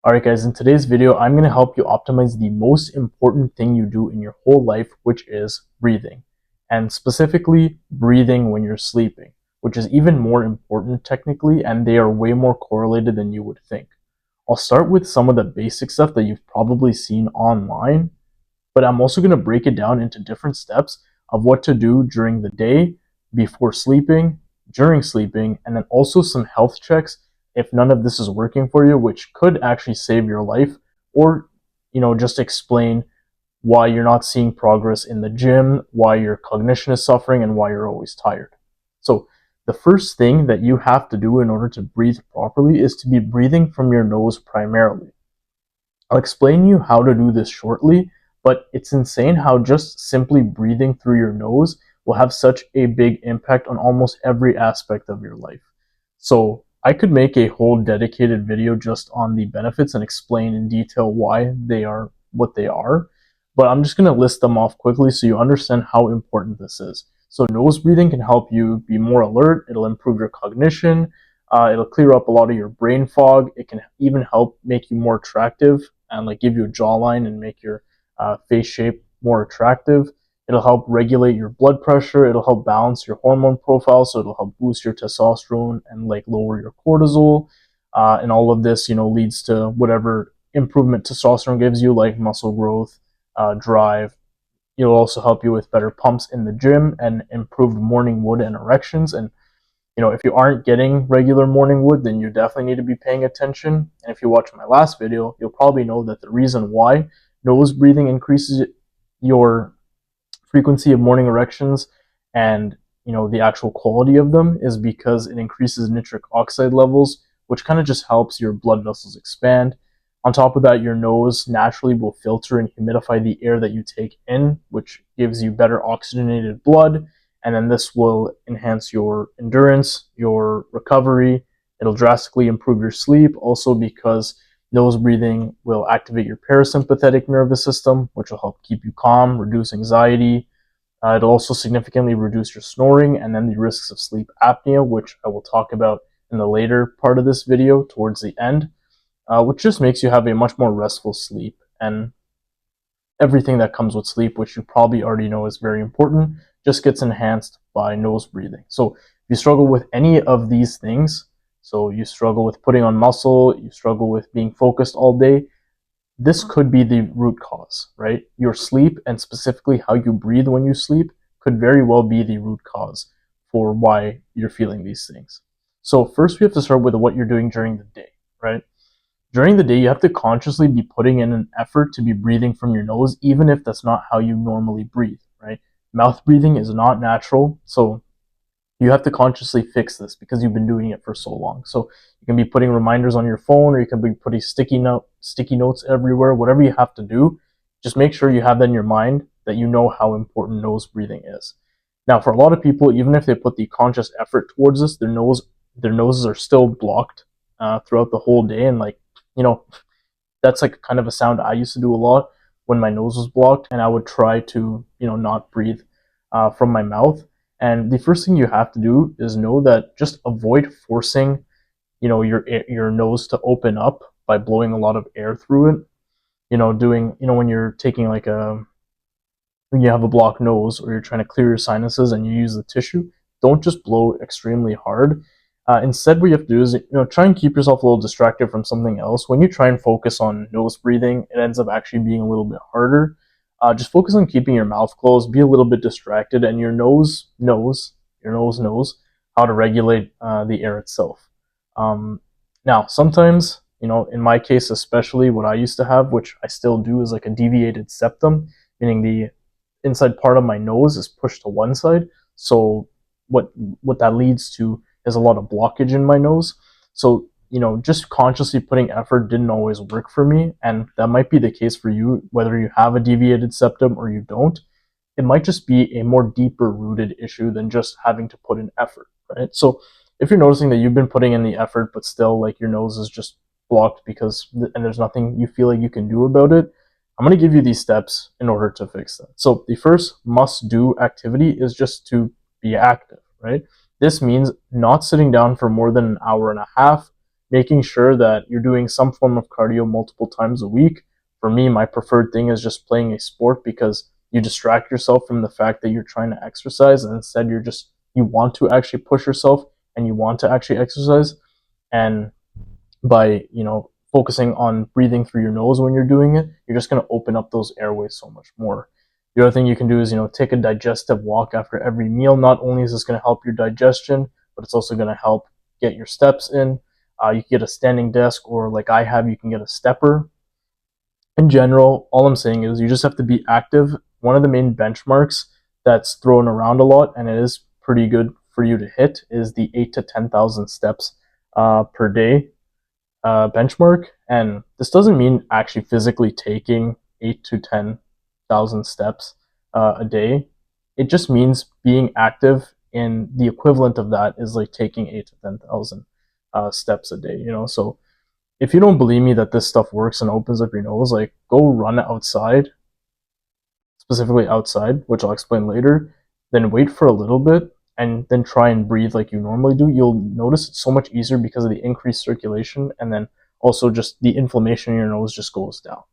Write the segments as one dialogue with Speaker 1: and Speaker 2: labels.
Speaker 1: Alright guys, in today's video, I'm going to help you optimize the most important thing you do in your whole life, which is breathing. And specifically, breathing when you're sleeping, which is even more important technically, and they are way more correlated than you would think. I'll start with some of the basic stuff that you've probably seen online, but I'm also going to break it down into different steps of what to do during the day, before sleeping, during sleeping, and then also some health checks if none of this is working for you, which could actually save your life, or just explain why you're not seeing progress in the gym, why your cognition is suffering, and why you're always tired. So the first thing that you have to do in order to breathe properly is to be breathing from your nose primarily. I'll explain you how to do this shortly, but it's insane how just simply breathing through your nose will have such a big impact on almost every aspect of your life. So I could make a whole dedicated video just on the benefits and explain in detail why they are what they are, but I'm just going to list them off quickly so you understand how important this is. So nose breathing can help you be more alert, it'll improve your cognition, it'll clear up a lot of your brain fog, it can even help make you more attractive and like give you a jawline and make your face shape more attractive. It'll help regulate your blood pressure. It'll help balance your hormone profile, so it'll help boost your testosterone and like lower your cortisol. And all of this, leads to whatever improvement testosterone gives you, like muscle growth, drive. It'll also help you with better pumps in the gym and improved morning wood and erections. And if you aren't getting regular morning wood, then you definitely need to be paying attention. And if you watch my last video, you'll probably know that the reason why nose breathing increases your frequency of morning erections and the actual quality of them is because it increases nitric oxide levels, which kind of just helps your blood vessels expand. On top of that, your nose naturally will filter and humidify the air that you take in, which gives you better oxygenated blood, and then this will enhance your endurance, your recovery. It'll drastically improve your sleep, also because nose breathing will activate your parasympathetic nervous system, which will help keep you calm, reduce anxiety. It'll also significantly reduce your snoring and then the risks of sleep apnea, which I will talk about in the later part of this video towards the end, which just makes you have a much more restful sleep and everything that comes with sleep, which you probably already know is very important, just gets enhanced by nose breathing. So if you struggle with any of these things, so you struggle with putting on muscle, you struggle with being focused all day, this could be the root cause, right? Your sleep, and specifically how you breathe when you sleep, could very well be the root cause for why you're feeling these things. So first we have to start with what you're doing during the day, right? During the day, you have to consciously be putting in an effort to be breathing from your nose, even if that's not how you normally breathe, right? Mouth breathing is not natural, so you have to consciously fix this because you've been doing it for so long. So you can be putting reminders on your phone, or you can be putting sticky notes everywhere, whatever you have to do. Just make sure you have that in your mind, that you know how important nose breathing is. Now, for a lot of people, even if they put the conscious effort towards this, their noses are still blocked throughout the whole day, and that's like kind of a sound I used to do a lot when my nose was blocked, and I would try to not breathe from my mouth. And the first thing you have to do is know that just avoid forcing your nose to open up by blowing a lot of air through it. When you're taking when you have a blocked nose, or you're trying to clear your sinuses and you use the tissue, don't just blow extremely hard. Instead, what you have to do is try and keep yourself a little distracted from something else. When you try and focus on nose breathing, it ends up actually being a little bit harder. Just focus on keeping your mouth closed, be a little bit distracted, and your nose knows how to regulate the air itself. Now, sometimes, in my case especially, what I used to have, which I still do, is like a deviated septum, meaning the inside part of my nose is pushed to one side. So what that leads to is a lot of blockage in my nose. So just consciously putting effort didn't always work for me, and that might be the case for you, whether you have a deviated septum or you don't. It might just be a more deeper rooted issue than just having to put in effort, right? So if you're noticing that you've been putting in the effort, but still like your nose is just blocked and there's nothing you feel like you can do about it, I'm going to give you these steps in order to fix that. So the first must-do activity is just to be active, right? This means not sitting down for more than an hour and a half, making sure that you're doing some form of cardio multiple times a week. For me, my preferred thing is just playing a sport because you distract yourself from the fact that you're trying to exercise, and instead you want to actually push yourself and you want to actually exercise. And by focusing on breathing through your nose when you're doing it, you're just going to open up those airways so much more. The other thing you can do is take a digestive walk after every meal. Not only is this going to help your digestion, but it's also going to help get your steps in. You can get a standing desk, or like I have, you can get a stepper. In general, all I'm saying is you just have to be active. One of the main benchmarks that's thrown around a lot, and it is pretty good for you to hit, is the 8 to 10,000 steps per day benchmark. And this doesn't mean actually physically taking 8 to 10,000 steps a day. It just means being active, and the equivalent of that is like taking 8 to 10,000 steps a day. So if you don't believe me that this stuff works and opens up your nose, like go run outside, specifically outside, which I'll explain later, then wait for a little bit and then try and breathe like you normally do. You'll notice it's so much easier because of the increased circulation, and then also just the inflammation in your nose just goes down.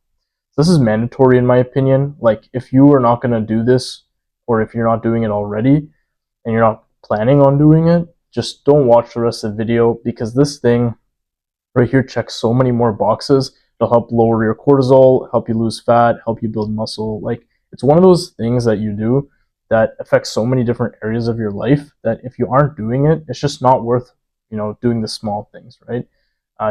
Speaker 1: So this is mandatory in my opinion. Like if you are not going to do this, or if you're not doing it already and you're not planning on doing it, just don't watch the rest of the video, because this thing right here checks so many more boxes. It'll help lower your cortisol, help you lose fat, help you build muscle. Like it's one of those things that you do that affects so many different areas of your life that if you aren't doing it, it's just not worth doing the small things, right?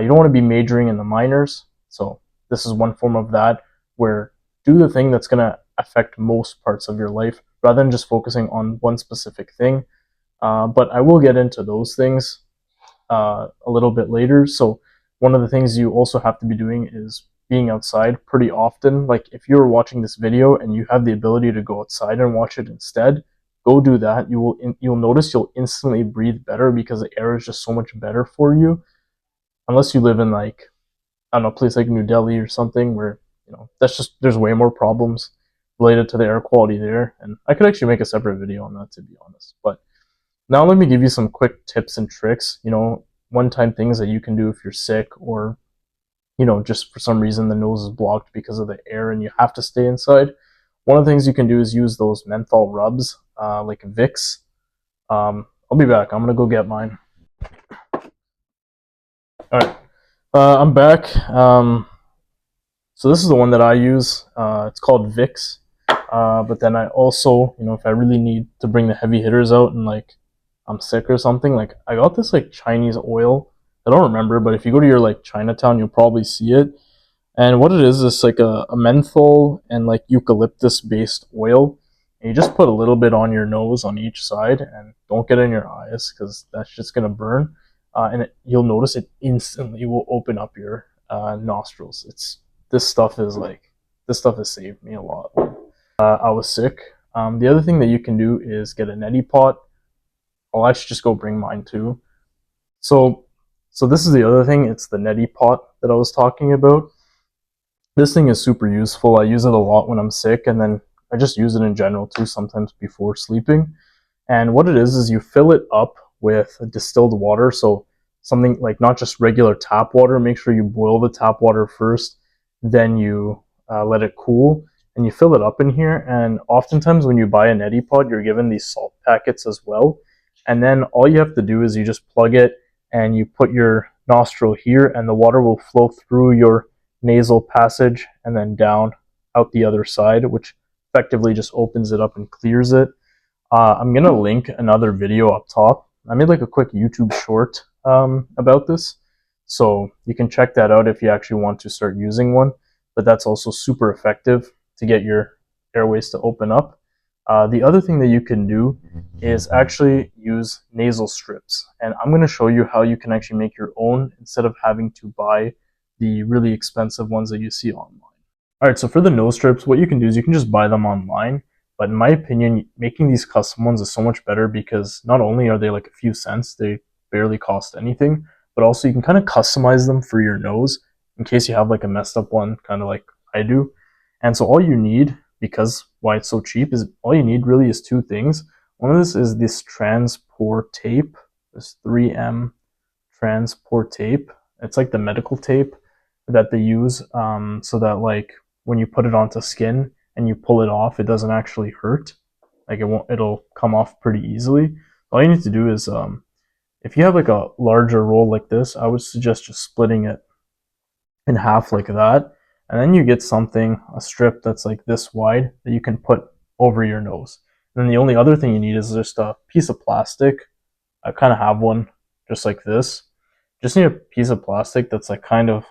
Speaker 1: You don't want to be majoring in the minors. So this is one form of that, where do the thing that's going to affect most parts of your life rather than just focusing on one specific thing. But I will get into those things a little bit later. So one of the things you also have to be doing is being outside pretty often. Like if you're watching this video and you have the ability to go outside and watch it instead, go do that. You'll notice you'll instantly breathe better because the air is just so much better for you. Unless you live in like, I don't know, a place like New Delhi or something where that's just, there's way more problems related to the air quality there. And I could actually make a separate video on that, to be honest. But now let me give you some quick tips and tricks, one-time things that you can do if you're sick, or just for some reason the nose is blocked because of the air and you have to stay inside. One of the things you can do is use those menthol rubs, like Vicks. I'll be back. I'm gonna go get mine. All right, I'm back. So this is the one that I use. It's called Vicks. But then I also, if I really need to bring the heavy hitters out and like I'm sick or something, like I got this like Chinese oil. I don't remember, but if you go to your like Chinatown, you'll probably see it. And what it is like a menthol and like eucalyptus based oil. And you just put a little bit on your nose on each side, and don't get in your eyes because that's just gonna burn. You'll notice it instantly will open up your nostrils. This stuff has saved me a lot. I was sick. The other thing that you can do is get a neti pot. I'll actually just go bring mine too. So this is the other thing. It's the neti pot that I was talking about. This thing is super useful. I use it a lot when I'm sick, and then I just use it in general too, sometimes before sleeping. And what it is you fill it up with distilled water. So something like not just regular tap water. Make sure you boil the tap water first, then you let it cool, and you fill it up in here. And oftentimes when you buy a neti pot, you're given these salt packets as well. And then all you have to do is you just plug it and you put your nostril here, and the water will flow through your nasal passage and then down out the other side, which effectively just opens it up and clears it. I'm going to link another video up top. I made like a quick YouTube short about this, so you can check that out if you actually want to start using one. But that's also super effective to get your airways to open up. The other thing that you can do is actually use nasal strips. And I'm going to show you how you can actually make your own instead of having to buy the really expensive ones that you see online. All right, so for the nose strips, what you can do is you can just buy them online. But in my opinion, making these custom ones is so much better because not only are they like a few cents, they barely cost anything, but also you can kind of customize them for your nose in case you have like a messed up one, kind of like I do. And so all you need, because why it's so cheap, is all you need really is two things. One of this is this transport tape, this 3M transport tape. it's like the medical tape that they use, so that like when you put it onto skin and you pull it off, it doesn't actually hurt. Like it'll come off pretty easily. All you need to do is, if you have like a larger roll like this, I would suggest just splitting it in half like that, and then you get something, a strip that's like this wide that you can put over your nose. And then the only other thing you need is just a piece of plastic. I kind of have one just like this. Just need a piece of plastic that's like kind of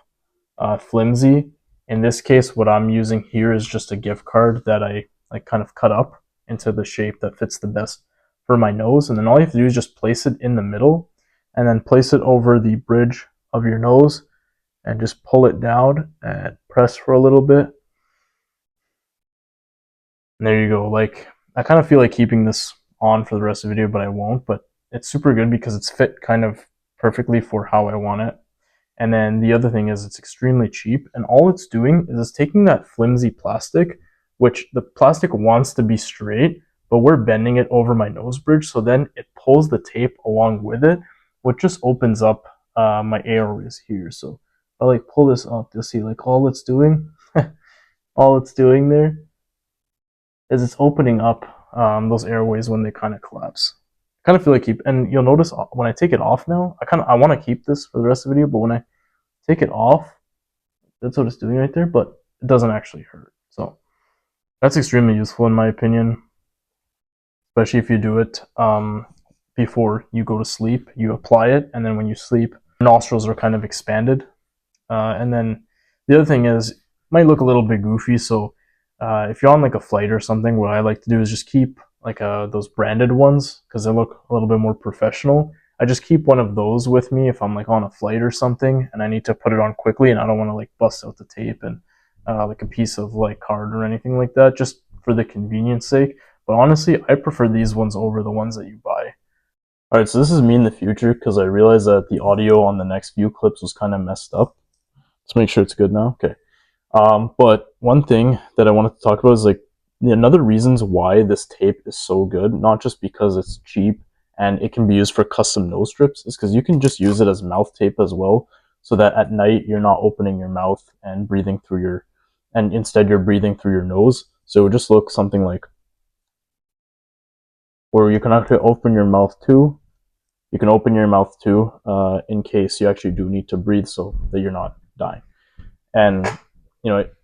Speaker 1: flimsy. In this case, what I'm using here is just a gift card that I like kind of cut up into the shape that fits the best for my nose. And then all you have to do is just place it in the middle and then place it over the bridge of your nose and just pull it down and press for a little bit. And there you go. Like, I kind of feel like keeping this on for the rest of the video, but I won't. But it's super good because it's fit kind of perfectly for how I want it. And then the other thing is it's extremely cheap, and all it's doing is it's taking that flimsy plastic, which the plastic wants to be straight, but we're bending it over my nose bridge, so then it pulls the tape along with it, which just opens up my airways here. So if I like pull this up, you'll see like all it's doing, all it's doing there is it's opening up those airways when they kind of collapse. I kind of feel like and you'll notice when I take it off now, I want to keep this for the rest of the video, but when I take it off, that's what it's doing right there, but it doesn't actually hurt. So that's extremely useful in my opinion, especially if you do it before you go to sleep. You apply it, and then when you sleep, your nostrils are kind of expanded. And then the other thing is, it might look a little bit goofy, so if you're on like a flight or something, what I like to do is just keep like those branded ones because they look a little bit more professional. I just keep one of those with me if I'm like on a flight or something and I need to put it on quickly and I don't want to like bust out the tape and like a piece of like card or anything like that, just for the convenience sake. But honestly, I prefer these ones over the ones that you buy. All right, so this is me in the future because I realized that the audio on the next few clips was kind of messed up. Let's make sure it's good now. Okay. But one thing that I wanted to talk about is like another reasons why this tape is so good, not just because it's cheap and it can be used for custom nose strips, is because you can just use it as mouth tape as well, so that at night you're not opening your mouth and breathing through and instead you're breathing through your nose. So it would just look something like, or you can actually open your mouth too. You can open your mouth too, in case you actually do need to breathe so that you're not dying. And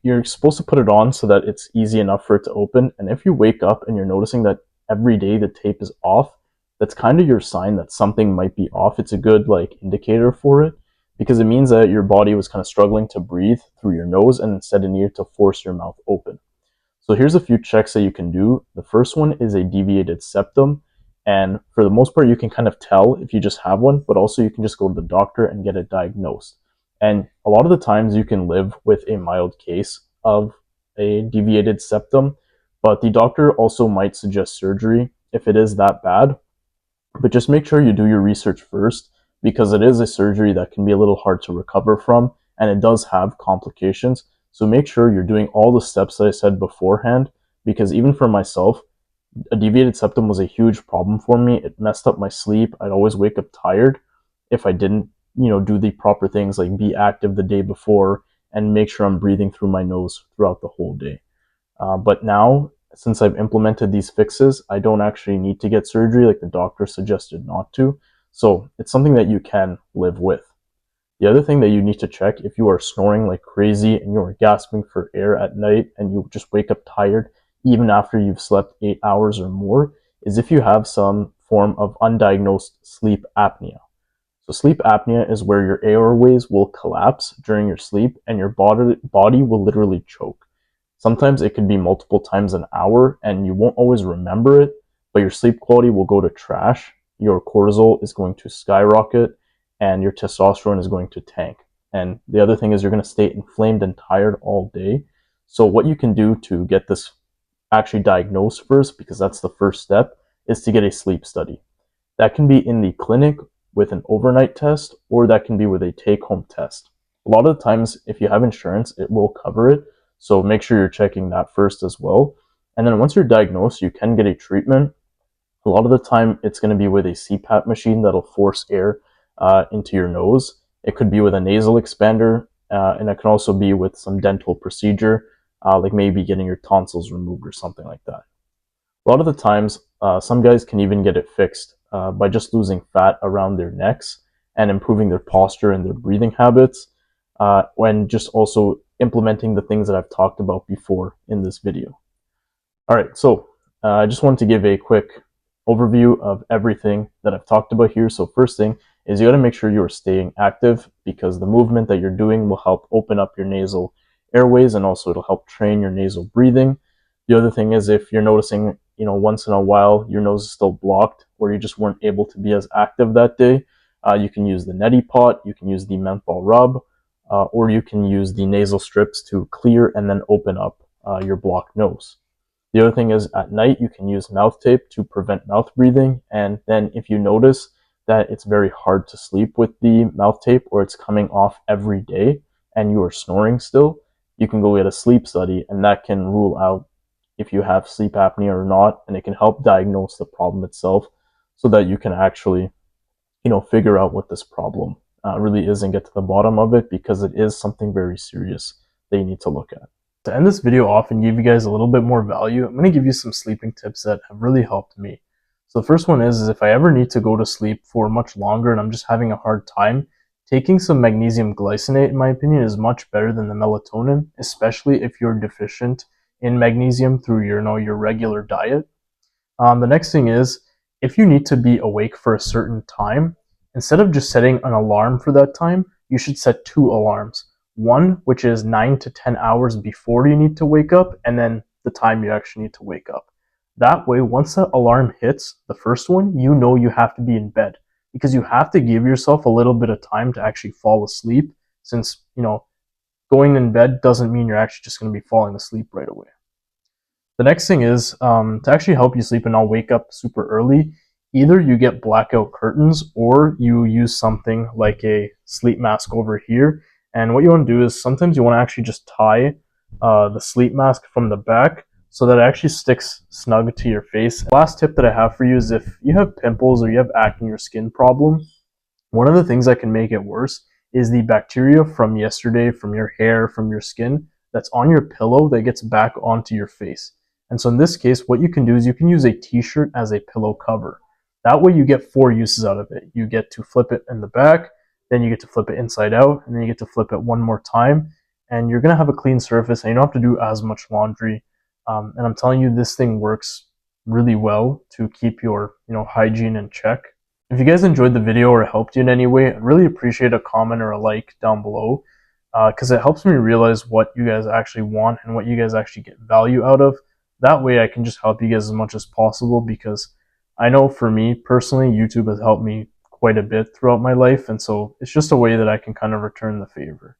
Speaker 1: you're supposed to put it on so that it's easy enough for it to open. And if you wake up and you're noticing that every day the tape is off, that's kind of your sign that something might be off. It's a good like indicator for it, because it means that your body was kind of struggling to breathe through your nose and instead it needed to force your mouth open. So here's a few checks that you can do. The first one is a deviated septum. And for the most part, you can kind of tell if you just have one, but also you can just go to the doctor and get it diagnosed. And a lot of the times you can live with a mild case of a deviated septum, but the doctor also might suggest surgery if it is that bad. But just make sure you do your research first, because it is a surgery that can be a little hard to recover from, and it does have complications. So make sure you're doing all the steps that I said beforehand, because even for myself, a deviated septum was a huge problem for me. It messed up my sleep. I'd always wake up tired if I didn't, do the proper things like be active the day before and make sure I'm breathing through my nose throughout the whole day. But now, since I've implemented these fixes, I don't actually need to get surgery like the doctor suggested not to. So it's something that you can live with. The other thing that you need to check if you are snoring like crazy and you are gasping for air at night and you just wake up tired even after you've slept 8 hours or more is if you have some form of undiagnosed sleep apnea. So sleep apnea is where your airways will collapse during your sleep and your body will literally choke. Sometimes it could be multiple times an hour and you won't always remember it, but your sleep quality will go to trash. Your cortisol is going to skyrocket and your testosterone is going to tank. And the other thing is you're going to stay inflamed and tired all day. So what you can do to get this actually diagnosed first, because that's the first step, is to get a sleep study. That can be in the clinic with an overnight test, or that can be with a take-home test. A lot of the times, if you have insurance, it will cover it. So make sure you're checking that first as well. And then once you're diagnosed, you can get a treatment. A lot of the time, it's going to be with a CPAP machine that'll force air into your nose. It could be with a nasal expander, and it can also be with some dental procedure, like maybe getting your tonsils removed or something like that. A lot of the times, some guys can even get it fixed by just losing fat around their necks and improving their posture and their breathing habits, when just also implementing the things that I've talked about before in this video. All right, so I just wanted to give a quick overview of everything that I've talked about here. So first thing is you got to make sure you're staying active, because the movement that you're doing will help open up your nasal airways, and also it'll help train your nasal breathing. The other thing is, if you're noticing, once in a while your nose is still blocked, or you just weren't able to be as active that day, you can use the neti pot, you can use the menthol rub, or you can use the nasal strips to clear and then open up your blocked nose. The other thing is, at night you can use mouth tape to prevent mouth breathing, and then if you notice that it's very hard to sleep with the mouth tape, or it's coming off every day and you are snoring still, you can go get a sleep study, and that can rule out if you have sleep apnea or not, and it can help diagnose the problem itself, so that you can actually figure out what this problem really is and get to the bottom of it, because it is something very serious that you need to look at. To end this video off and give you guys a little bit more value, I'm going to give you some sleeping tips that have really helped me. So the first one is if I ever need to go to sleep for much longer and I'm just having a hard time, taking some magnesium glycinate, in my opinion, is much better than the melatonin, especially if you're deficient in magnesium through your regular diet. The next thing is, if you need to be awake for a certain time, instead of just setting an alarm for that time, you should set 2 alarms. One, which is 9 to 10 hours before you need to wake up, and then the time you actually need to wake up. That way, once that alarm hits, the first one, you know you have to be in bed, because you have to give yourself a little bit of time to actually fall asleep, since, going in bed doesn't mean you're actually just going to be falling asleep right away. The next thing is, to actually help you sleep and not wake up super early, either you get blackout curtains or you use something like a sleep mask over here. And what you want to do is, sometimes you want to actually just tie the sleep mask from the back so that it actually sticks snug to your face. Last tip that I have for you is, if you have pimples or you have acne or skin problem, one of the things that can make it worse is the bacteria from yesterday, from your hair, from your skin, that's on your pillow that gets back onto your face. And so in this case, what you can do is you can use a t-shirt as a pillow cover. That way you get 4 uses out of it. You get to flip it in the back, then you get to flip it inside out, and then you get to flip it one more time. And you're going to have a clean surface, and you don't have to do as much laundry. And I'm telling you, this thing works really well to keep your hygiene in check. If you guys enjoyed the video or helped you in any way, I'd really appreciate a comment or a like down below, because it helps me realize what you guys actually want and what you guys actually get value out of. That way I can just help you guys as much as possible, because I know for me personally, YouTube has helped me quite a bit throughout my life, and so it's just a way that I can kind of return the favor.